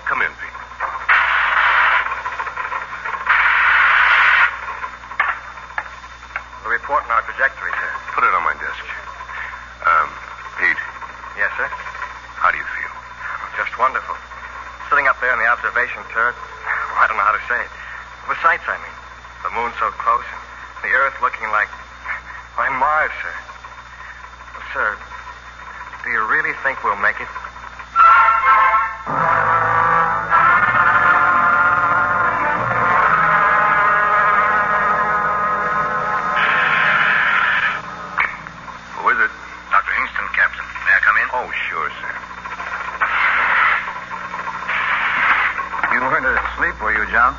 Come in, Pete. The report on our trajectory, sir. Put it on my desk. Pete. Yes, sir? How do you feel? Just wonderful. Sitting up there in the observation turret, I don't know how to say it. The sights, I mean. The moon so close, and the Earth looking like Mars, sir. Well, sir, do you really think we'll make it? Who is it? Dr. Hingston, Captain. May I come in? Oh, sure, sir. You weren't asleep, were you, John?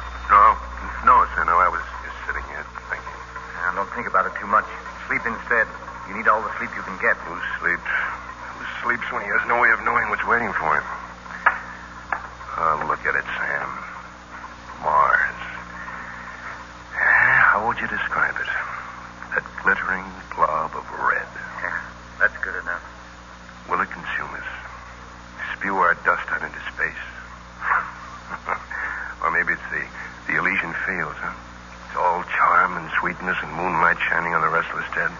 No, sir. No, I was just sitting here thinking. Now, don't think about it too much. Sleep instead. You need all the sleep you can get. Who sleeps when he has no way of knowing what's waiting for him? Oh, look at it, Sam. Mars. How would you describe it? That glittering blob of red. Yeah, that's good enough. Will it consume us? Spew our dust out into space? Or maybe it's the Elysian fields, huh? It's all charm and sweetness and moonlight shining on the restless dead.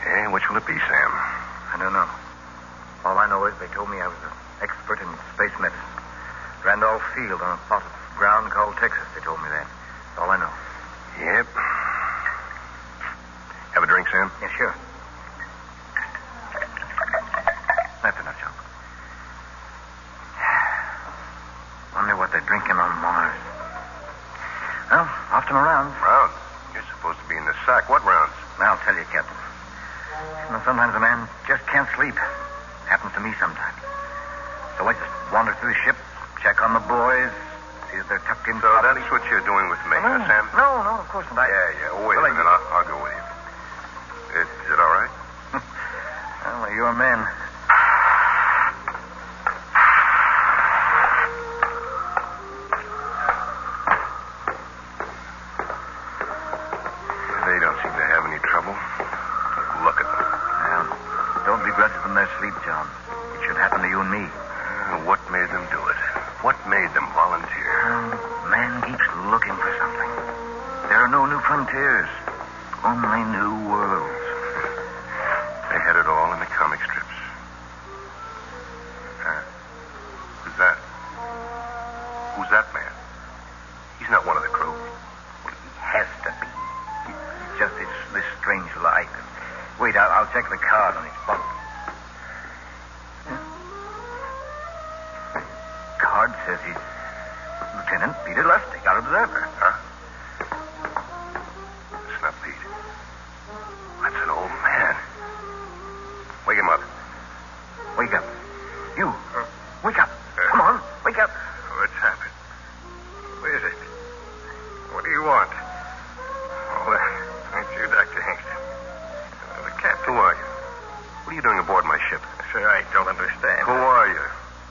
Hey, which will it be, Sam? I don't know. All I know is they told me I was an expert in space medicine. Randolph Field on a plot of ground called Texas. They told me that. That's all I know. Yep. Have a drink, Sam? Yeah, sure. That's enough, John. Wonder what they're drinking on Mars. Well, off to my rounds. Rounds? You're supposed to be in the sack. What rounds? I'll tell you, Captain. You know, sometimes a man just can't sleep. Happens to me sometimes. So I just wander through the ship, check on the boys, see if they're tucked in. So that's what you're doing with me, huh, Sam? No, of course not. Yeah. Wait a minute. I'll go with you. Is it all right? Well, you're a man. They don't seem to have any trouble. Look at them. Well, don't begrudge them their sleep, John. It should happen to you and me. What made them do it? What made them volunteer? Man keeps looking for something. There are no new frontiers, only new worlds. They had it all in the comic strips. Who's that? Who's that man? He's not one of the crew. Well, he has to be. He's just this strange light. Wait, I'll check the card on his bunk. Card says he's Lieutenant Peter Lustig, our observer. Huh? It's not Pete. That's an old man. Wake him up. Wake up. You. Wake up. Come on, wake up. What's happened? What is it? What do you want? Oh, that's you, Dr. Hingston. The captain. Who are you? What are you doing aboard my ship? Sir, I don't understand. Who are you?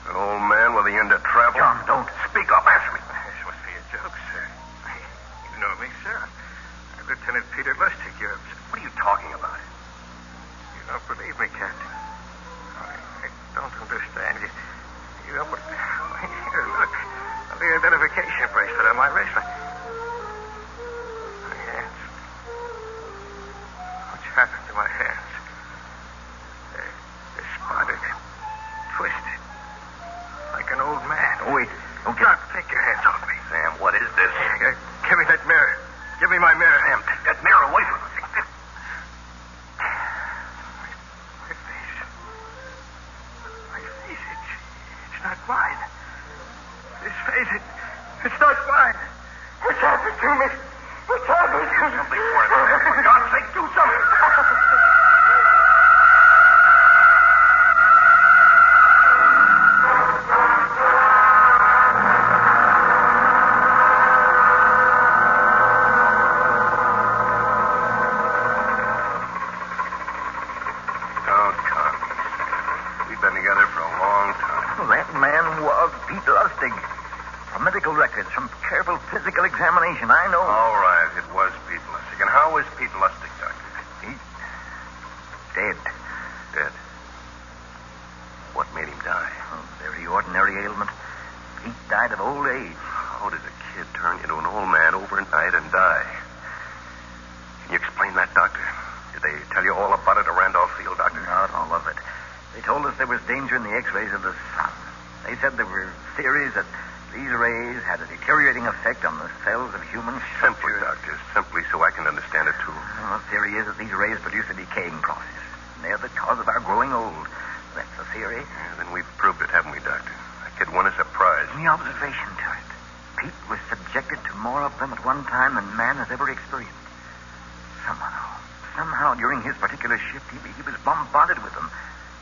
An old man with the end of travel? John, don't. Speak up. Answer me. This must be a joke, sir. You know me, sir. I'm Lieutenant Peter Lustig. What are you talking about? You don't believe me, Captain. I don't understand. You don't... Here, look. The identification bracelet on my wrist. My hands. What's happened to my hands? They're spotted. Twisted. Like an old man. Oh, wait. Don't get... Doc, take your hands off me. Sam, what is this? Give me that mirror. Give me my mirror. Sam, take that mirror away from us. My face. My face, it's not mine. This face, it's not mine. What's happened to me? What's happened to me? Something for it. For God's sake, do something. From medical records, from careful physical examination, I know. All right, it was Pete Lustig. And how is Pete Lustig, Doctor? He's dead. Dead? What made him die? A very ordinary ailment. of old age. How does a kid turn into an old man overnight and die? Can you explain that, Doctor? Did they tell you all about it at Randolph Field, Doctor? Not all of it. They told us there was danger in the X-rays of the sun. They said there were theories that these rays had a deteriorating effect on the cells of human Simply, structure. Doctor. Simply so I can understand it, too. Well, the theory is that these rays produce a decaying process. And they're the cause of our growing old. That's the theory. Yeah, then we've proved it, haven't we, Doctor? That kid won us a prize. The observation turret. Pete was subjected to more of them at one time than man has ever experienced. Somehow, during his particular shift, he was bombarded with them.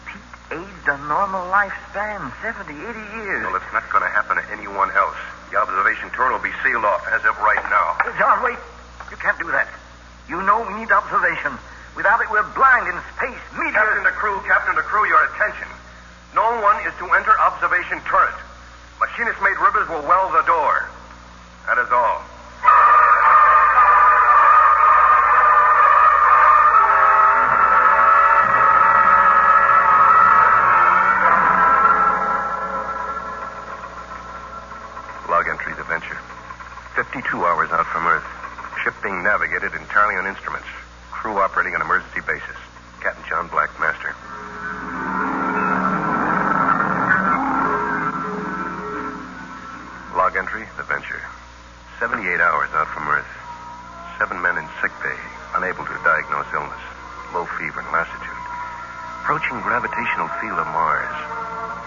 Pete aged a normal lifespan, 70, 80 years. Well, it's not going to happen to anyone else. The observation turret will be sealed off as of right now. John, wait. You can't do that. You know we need observation. Without it, we're blind in space. Captain to crew, your attention. No one is to enter observation turret. Machinist-made ribbers will weld the door. That is all. Log entry, the Venture. 52 hours out from Earth. Ship being navigated entirely on instruments. Crew operating on emergency basis. Captain John Black, master. Log entry, the Venture. 78 hours out from Earth. 7 men in sick bay, unable to diagnose illness. Low fever and lassitude. Approaching gravitational field of Mars.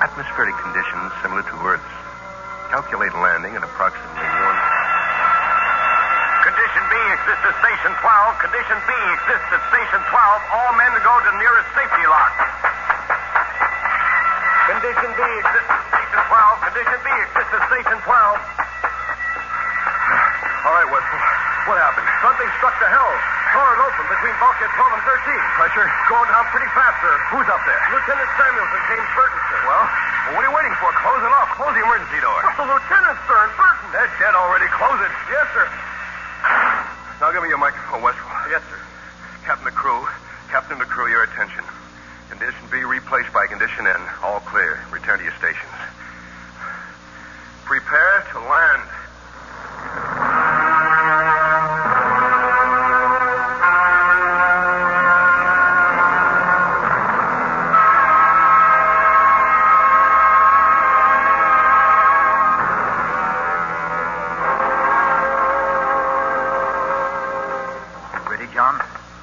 Atmospheric conditions similar to Earth's. Calculate landing at approximately 1... Condition B exists at Station 12. Condition B exists at Station 12. All men to go to nearest safety lock. Condition B exists at Station 12. Condition B exists at Station 12. All right, Wetzel. What happened? Something struck the hull. Tore it open between bulkhead 12 and 13. Pressure? Going down pretty fast, sir. Who's up there? Lieutenant Samuels and James Burton, sir. Well, what are you waiting for? Close it off. Close the emergency door. The lieutenant, sir, and Burton. They're dead already. Close it. Yes, sir. Now give me your microphone, Wetzel. Yes, sir. Captain to crew, your attention. Condition B replaced by condition N. All clear. Return to your stations. Prepare to land. John?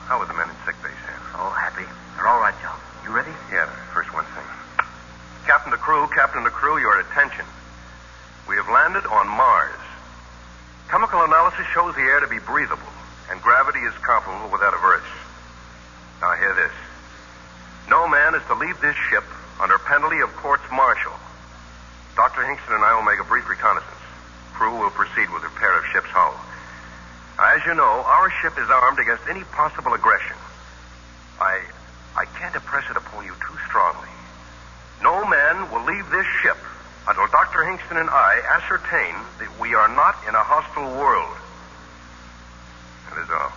How are the men in sick bay, Sam? Oh, happy. They're all right, John. You ready? Yeah, first one thing. Captain to crew, your attention. We have landed on Mars. Chemical analysis shows the air to be breathable, and gravity is comparable with that of Earth's. Now, hear this. No man is to leave this ship under penalty of courts-martial. Dr. Hingston and I will make a brief reconnaissance. Crew will proceed with repair of ship's hull. As you know, our ship is armed against any possible aggression. I can't impress it upon you too strongly. No man will leave this ship until Dr. Hingston and I ascertain that we are not in a hostile world. That is all.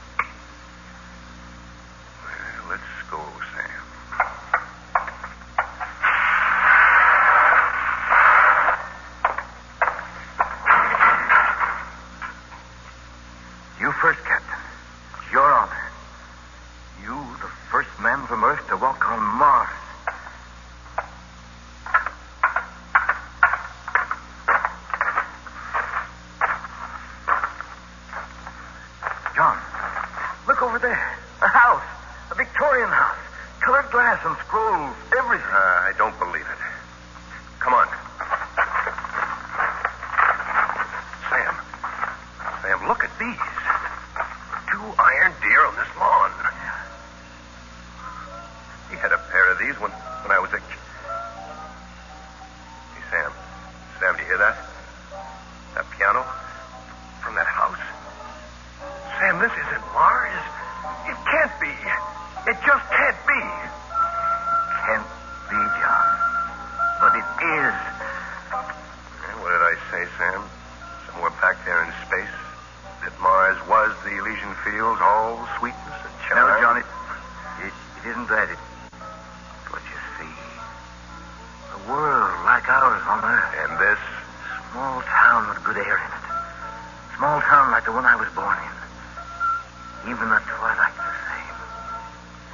Well, let's go, Sam. You first, Captain. It's your honor. You, the first man from Earth to walk on Mars. John, look over there. A house. A Victorian house. Colored glass and scrolls. Everything. I don't believe it. Come on. Sam, look at these. 2 iron deer on this lawn. He had a pair of these when I was a kid. Hey, Sam, do you hear that? That piano? From that house? Sam, this isn't Mars. It can't be. It just can't be. Can't be, John. But it is. What did I say, Sam? Somewhere back there in space? That Mars was the Elysian Fields, all sweetness and charm? No, John, it isn't that. It's what you see. A world like ours on Earth. And this? Small town. good air in it. Small town like the one I was born in. Even the twilight's the same.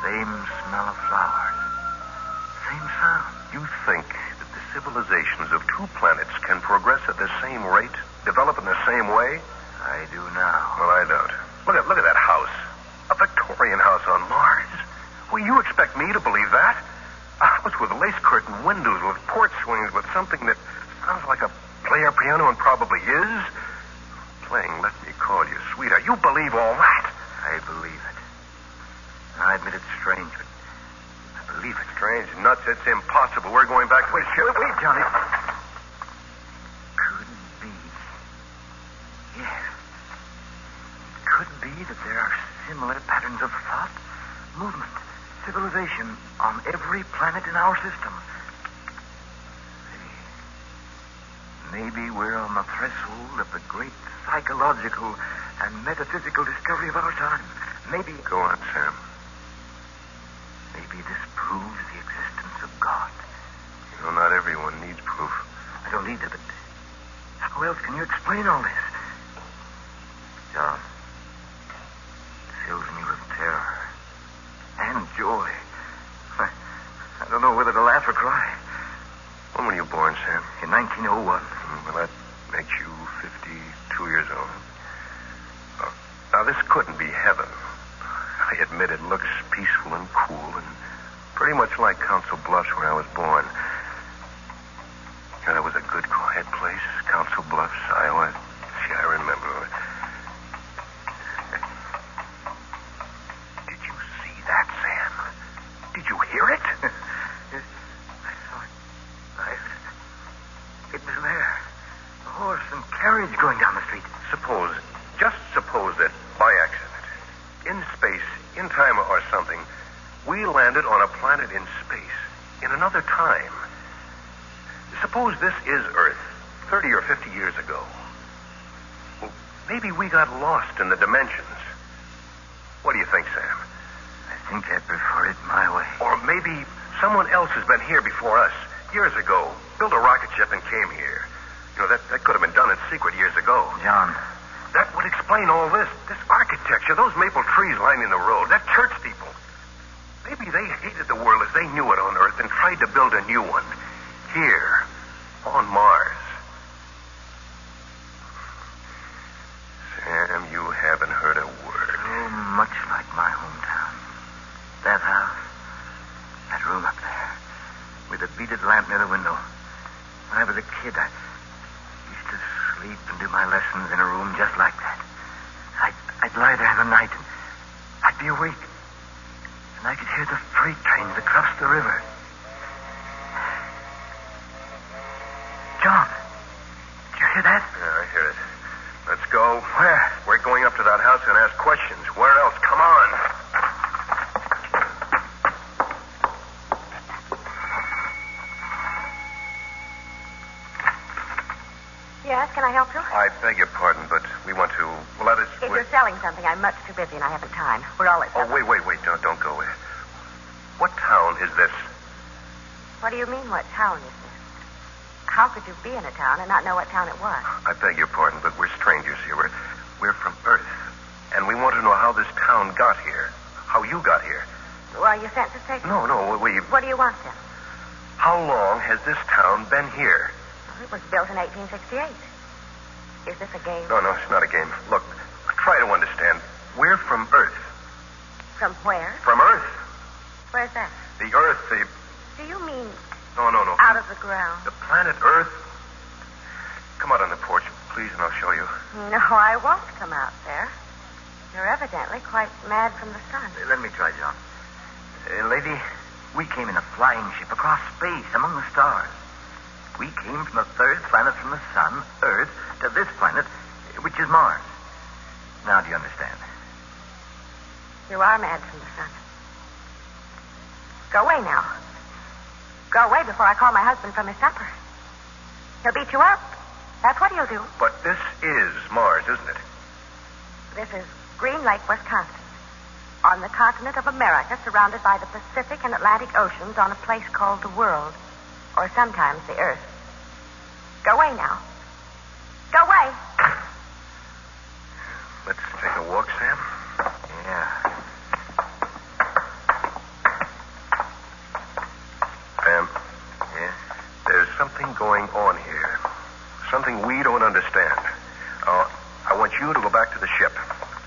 Same smell of flowers. Same sound. You think that the civilizations of two planets can progress at the same rate, develop in the same way? I do now. Well, I don't. Look at that house. A Victorian house on Mars. Well, you expect me to believe that? A house with lace curtain windows, with porch swings, with something that sounds like a player piano and probably is? Playing Let Me Call You Sweetheart. You believe all that? I believe it. I admit it's strange, but I believe it. Strange, nuts, it's impossible. We're going back to the ship. Wait, Johnny. Could be. Yes. It could be that there are similar patterns of thought, movement, civilization on every planet in our system. Maybe we're on the threshold of the great psychological and metaphysical discovery of our time. Maybe... Go on, Sam. Maybe this proves the existence of God. You know, not everyone needs proof. I don't need it, but how else can you explain all this? John, it fills me with terror and joy. I don't know whether to laugh or cry. When were you born, Sam? In 1901. Well, that makes you 52 years old. Oh, now, this couldn't be heaven. I admit it looks peaceful and cool and pretty much like Council Bluffs where I was born. Yeah, that was a good, quiet place, Council Bluffs, Iowa. See, I remember. Did you see that, Sam? Did you hear it? It was there. A horse and carriage going down the street. Just suppose that by accident, in space, in time or something, we landed on a planet in space, in another time. Suppose this is Earth, 30 or 50 years ago. Well, maybe we got lost in the dimensions. What do you think, Sam? I think I prefer it my way. Or maybe someone else has been here before us, years ago, built a rocket ship and came here. You know, that could have been done in secret years ago. John. That would explain all this architecture, those maple trees lining the road, that church steeple. Maybe they hated the world as they knew it on Earth and tried to build a new one here on Mars. Sam, you haven't heard a word. Oh, much like my hometown. That house, that room up there, with a beaded lamp near the window. When I was a kid, I used to sleep and do my lessons in a room just like that. I'd lie there in the night and I'd be awake. And I could hear the freight trains across the river. John, do you hear that? Yeah, I hear it. Let's go. Where? We're going up to that house and ask questions. Where else? Come on. Yes, can I help you? I beg your pardon, but we want to... Well, that is... If you're selling something, I'm much too busy and I haven't time. We're all at Oh, supper. wait. Don't go away. What town is this? What do you mean, what town is this? How could you be in a town and not know what town it was? I beg your pardon, but we're strangers here. We're from Earth. And we want to know how this town got here. How you got here. Well, you census taken? No, we... What do you want, then? How long has this town been here? Well, it was built in 1868. Is this a game? No, it's not a game. Look, try to understand. We're from Earth. From where? From Earth. Where's that? The Earth, the... Do you mean No. out of the ground? The planet Earth. Come out on the porch, please, and I'll show you. No, I won't come out there. You're evidently quite mad from the sun. Let me try, John. Lady, we came in a flying ship across space among the stars. We came from the third planet from the sun, Earth, to this planet, which is Mars. Now do you understand? You are mad from the sun. Go away now. Go away before I call my husband from his supper. He'll beat you up. That's what he'll do. But this is Mars, isn't it? This is Green Lake, Wisconsin. On the continent of America, surrounded by the Pacific and Atlantic Oceans on a place called the world, or sometimes the Earth. Go away now. Go away. Let's take a walk, Sam. Yeah. Sam, Yeah? there's something going on here. Something we don't understand. I want you to go back to the ship.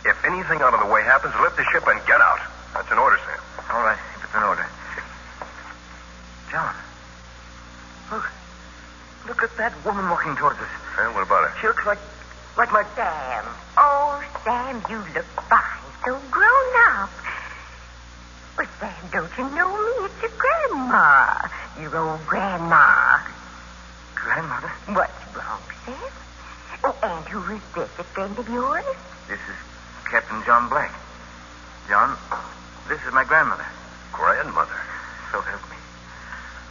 If anything out of the way happens, lift the ship and get out. That's an order, Sam. All right, if it's an order. John. Look at that woman walking towards us. Sam, what about her? She looks like my... Sam. Oh, Sam, you look fine. So grown up. But, Sam, don't you know me? It's your grandma. Your old grandma. Grandmother? What's wrong, Sam? Oh, and who is this? A friend of yours? This is Captain John Black. John, this is my grandmother. Grandmother. So help me.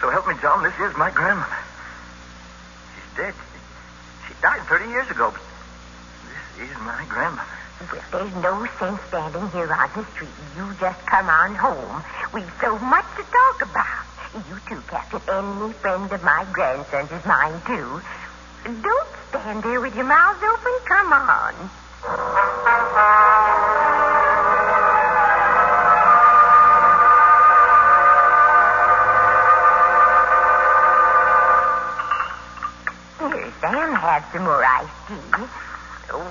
So help me, John, this is my grandmother. She's dead. She died 30 years ago, but this is my grandmother. Well, there's no sense standing here on the street. You just come on home. We've so much to talk about. You too, Captain. Any friend of my grandson's is mine, too. Don't stand there with your mouths open. Come on. Here, Sam, have some more iced tea.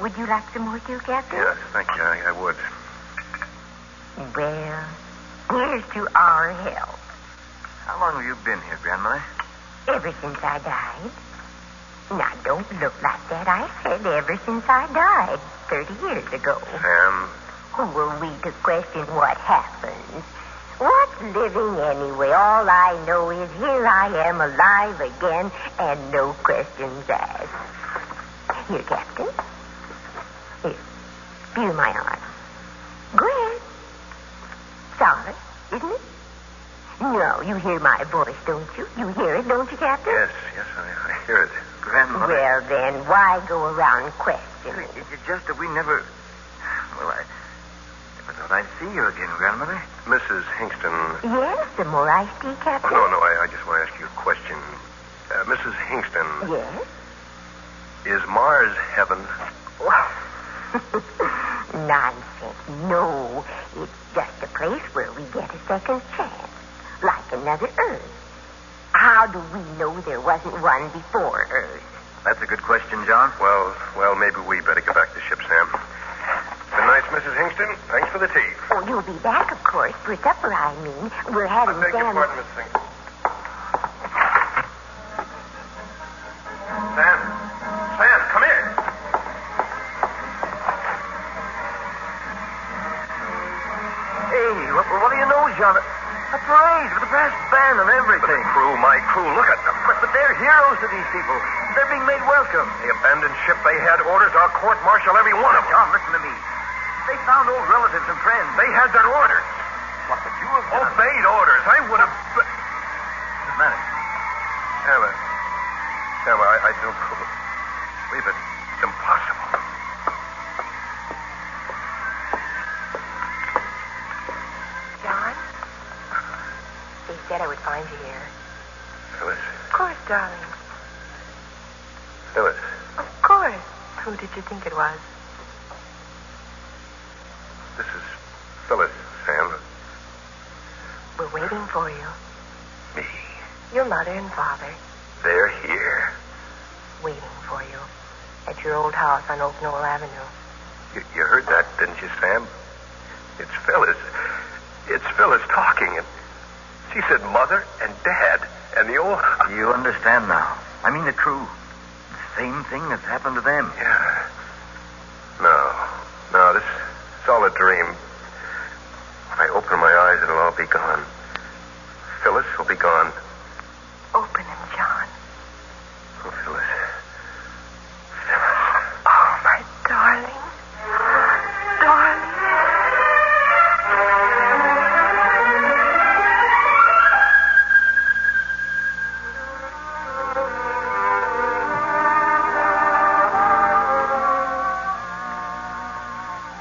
Would you like some more too, Captain? Yes, thank you. I would. Well, here's to our health. How long have you been here, grandmother? Ever since I died. Now, don't look like that. I said ever since I died 30 years ago. Sam, Who are we to question what happens? What's living anyway? All I know is here I am alive again and no questions asked. Here, Captain. Here. Feel my arm. Go ahead. Sorry, isn't it? No, you hear my voice, don't you? You hear it, don't you, Captain? yes, I hear it. Grandmother? Well, then, why go around questioning? It's just that we never... Well, I never thought I'd see you again, grandmother. Mrs. Hingston. Yes, some more iced tea, Captain? No, I just want to ask you a question. Mrs. Hingston, Yes? is Mars heaven? Nonsense. No, it's just a place where we get a second chance, like another Earth. How do we know there wasn't one before Earth? That's a good question, John. Well, maybe we better get back to ship, Sam. Good night, Mrs. Hingston. Thanks for the tea. Oh, you'll be back, of course, for supper, I mean. We're having I beg your Sam... pardon, Mrs. Hingston. Sam, come here. Hey, what do you know, John? A parade with a brass band and everything. My crew, look at them. But they're heroes to these people. They're being made welcome. The abandoned ship, they had orders. Our court-martial every one of them. John, listen to me. They found old relatives and friends. They had their orders. What would you have done? Obeyed orders. I would have... What's the matter? Sam, I don't believe it. It's impossible. John? They said I would find you here. Phyllis. Of course, darling. Phyllis. Of course. Who did you think it was? This is Phyllis, Sam. We're waiting for you. Me. Your mother and father. They're here. Waiting for you. At your old house on Oak Knoll Avenue. You heard that, didn't you, Sam? It's Phyllis. It's Phyllis talking, and she said mother and dad and the old... You understand now. I mean the crew. The same thing that's happened to them. Yeah. No, this is all a dream. When I open my eyes, it'll all be gone. Phyllis will be gone. Open them, John. Oh, Phyllis. Oh, my darling. Darling.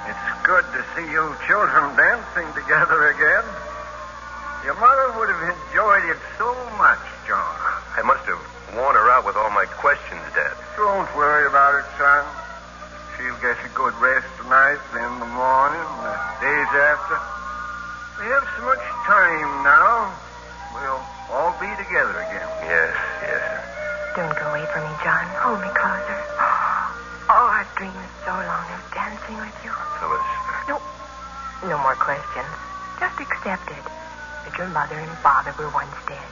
It's good to see you children dancing together again. Your mother would have enjoyed it so don't worry about it, son. She'll get a good rest tonight, then in the morning, the days after. We have so much time now. We'll all be together again. Yes, yes. Don't go away from me, John. Hold me closer. Oh, I've dreamed so long of dancing with you. Phyllis. No more questions. Just accept it. That your mother and father were once dead.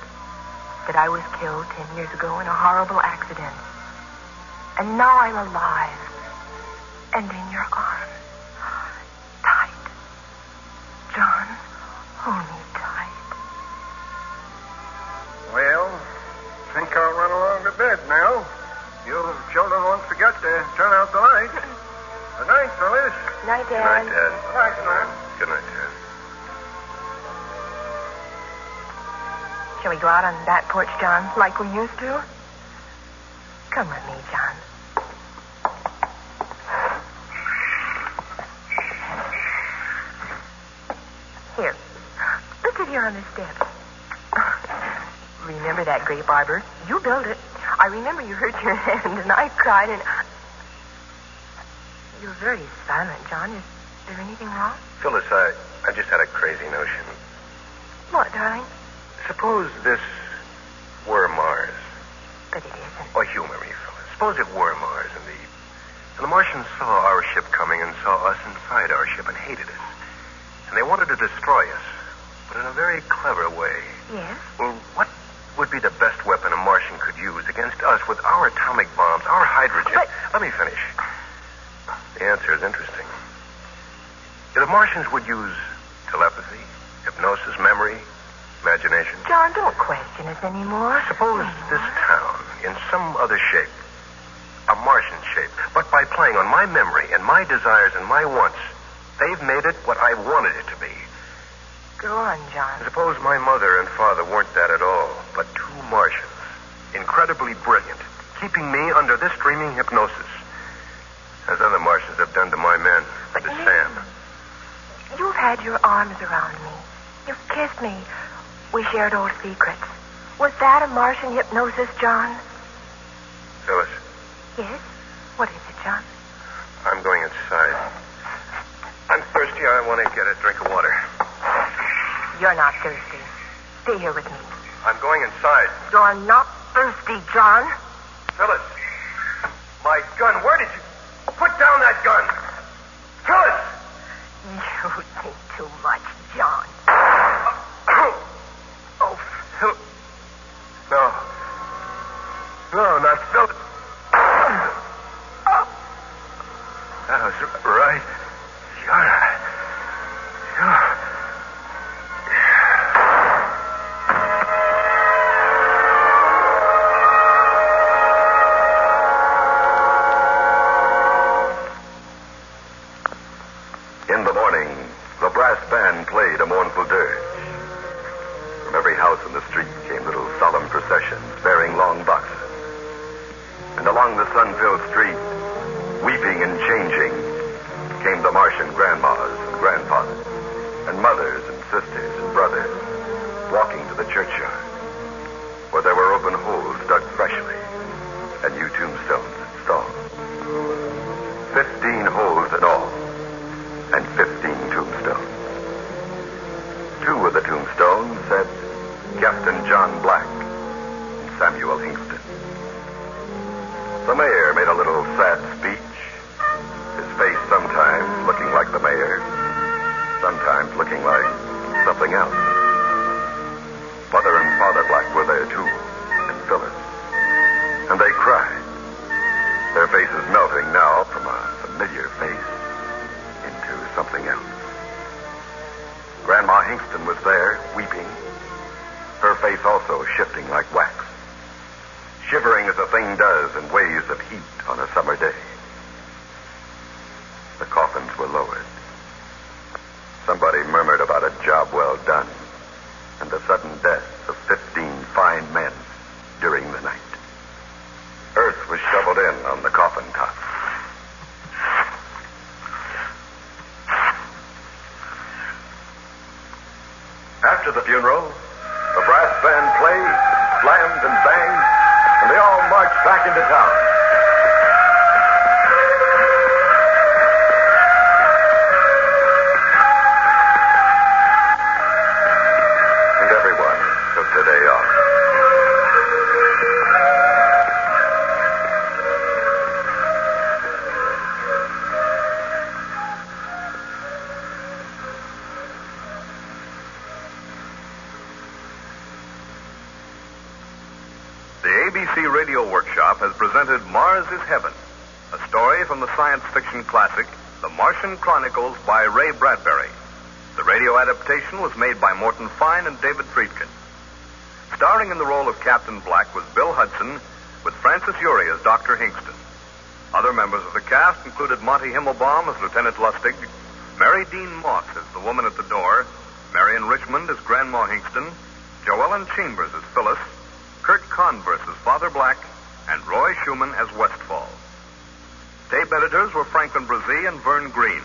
That I was killed 10 years ago in a horrible accident. And now I'm alive. And in your arms. Tight. John, hold me tight. Well, I think I'll run along to bed now. You children won't forget to turn out the lights. Good night, fellas. Night, Good night, Dad. Dad. Good night, man. Good night, Dad. Shall we go out on that porch, John, like we used to? Come with me, John. Here. Let's sit here on the steps. Remember that grape arbor? You built it. I remember you hurt your hand, and I cried, and... You're very silent, John. Is there anything wrong? Phyllis, I just had a crazy notion. What, darling? Suppose this were Mars. But it isn't. Oh, humor me, Phyllis. Suppose it were Mars, indeed. And the Martians saw our ship coming and saw us inside our ship and hated us. And they wanted to destroy us, but in a very clever way. Yes? Well, what would be the best weapon a Martian could use against us with our atomic bombs, our hydrogen? But... Let me finish. The answer is interesting. The Martians would use telepathy, hypnosis, memory, imagination. John, don't question us anymore. Suppose this town, in some other shape, a Martian shape, but by playing on my memory and my desires and my wants, they've made it what I wanted it to be. Go on, John. Suppose my mother and father weren't that at all, but two Martians, incredibly brilliant, keeping me under this dreaming hypnosis, as other Martians have done to my men, But to me? Sam. You've had your arms around me. You've kissed me. We shared old secrets. Was that a Martian hypnosis, John? Phyllis, Yes? What is it, John? I'm going inside. I'm thirsty. I want to get a drink of water. You're not thirsty. Stay here with me. I'm going inside. You're not thirsty, John. Phyllis, my gun. Where did you... Put down that gun. Phyllis! You think too much, John. Oh, Phyllis. No. No, not Phyllis. That was right. In the morning, the brass band played a mournful dirge. From every house in the street came little solemn processions bearing long boxes. And along the sun-filled street, weeping and changing, came the Martian grandmas and grandfathers, and mothers and sisters and brothers, walking to the churchyard, where there were open holes dug freshly and new tombstones installed. 15 holes in all, and 15 tombstones. 2 of the tombstones said Captain John Black and Samuel Hingston. The mayor made a little sad speech, his face sometimes looking like the mayor, sometimes looking like something else. Mother and Father Black were there too, and Phyllis. And they cried, their faces melting now from a familiar face into something else. Grandma Hingston was there, weeping, her face also shifting like wax, shivering as a thing does in waves of heat on a summer day. The coffins were lowered. Somebody murmured about a job well done and the sudden death of 15 fine men during the night. Earth was shoveled in on the coffin top. After the funeral, the brass band played, slammed, and banged, and they all marched back into town. The ABC Radio Workshop has presented Mars is Heaven, a story from the science fiction classic, The Martian Chronicles by Ray Bradbury. The radio adaptation was made by Morton Fine and David Friedkin. Starring in the role of Captain Black was Bill Hudson, with Francis Urey as Dr. Hingston. Other members of the cast included Monty Himmelbaum as Lieutenant Lustig, Mary Dean Moss as the woman at the door, Marion Richmond as Grandma Hingston, Joellen Chambers as Phyllis, Kurt Converse as Father Black, and Roy Schumann as Westfall. Tape editors were Franklin Brazee and Vern Green.